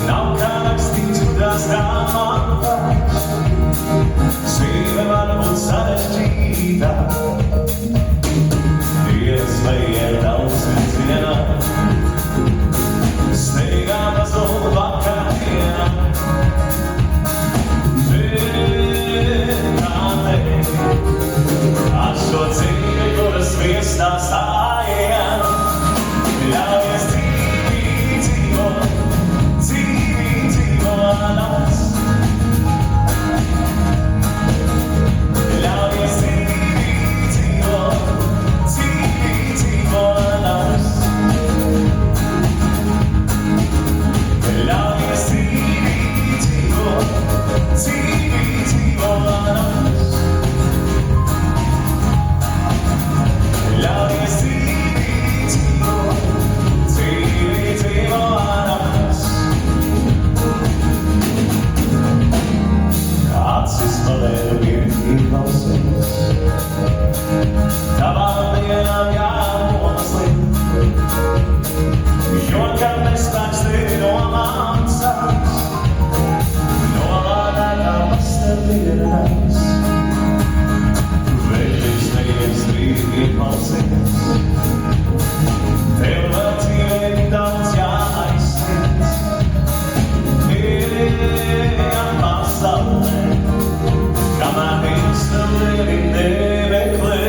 Nav kā rakstīt, tas kā man vairs. Dzīve var būt sarežģīta. Dienas vajag daudz vienā. Steigā pazūd vakardienā. Bet kā teikt, ar šo dzīvi, kuras viestā stājien, ļaujies dzīvi dzīvot. Ļaujies dzīvi dzīvot. Ļaujies dzīvi dzīvot. Ļaujies dzīvi dzīvot. Acis pavēra mirkli klausies. Tavām dienām jānoslīd. Jo kad nespēks tevi domām sāks. Nolādētā pastardienās. Vēļš neviens brīdī klausies. Tev vēl dzīvē daudz jāaizsniedz. Ejam pasaulē, kamēr īstam tevi nemeklē.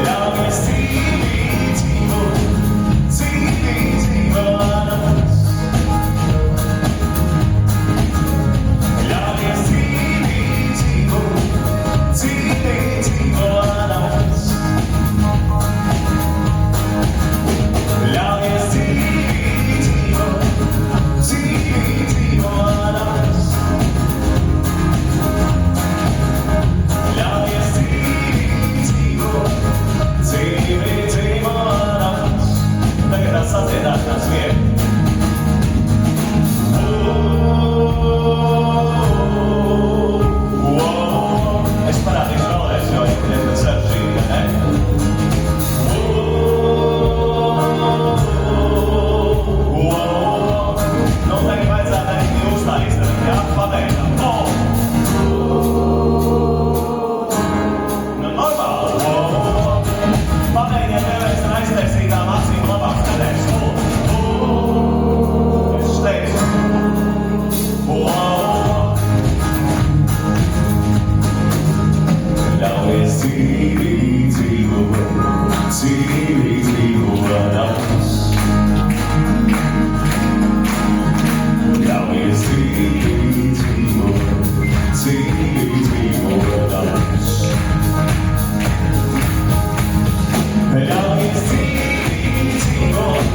Ļaujies dzīvi dzīvot. Ļaujies dzīvi dzīvot. Ļaujies dzīvi dzīvot. Ļaujies dzīvi dzīvot. Tagad tās sadziedāšanās vieta. Es parādīšu vēlreiz, jo ir diezgan sarežģīti, ne? Nu, tagad vajadzētu arī jūs tā izdarīt, jā? Pabeigām. Nu, normāli. Pabeigiet vēlreiz ar aiztaisītām acīm labāk nedēļas. Es teicu. Ļaujies dzīvi dzīvot. Ļaujies dzīvi dzīvot. Ļaujies dzīvi dzīvot.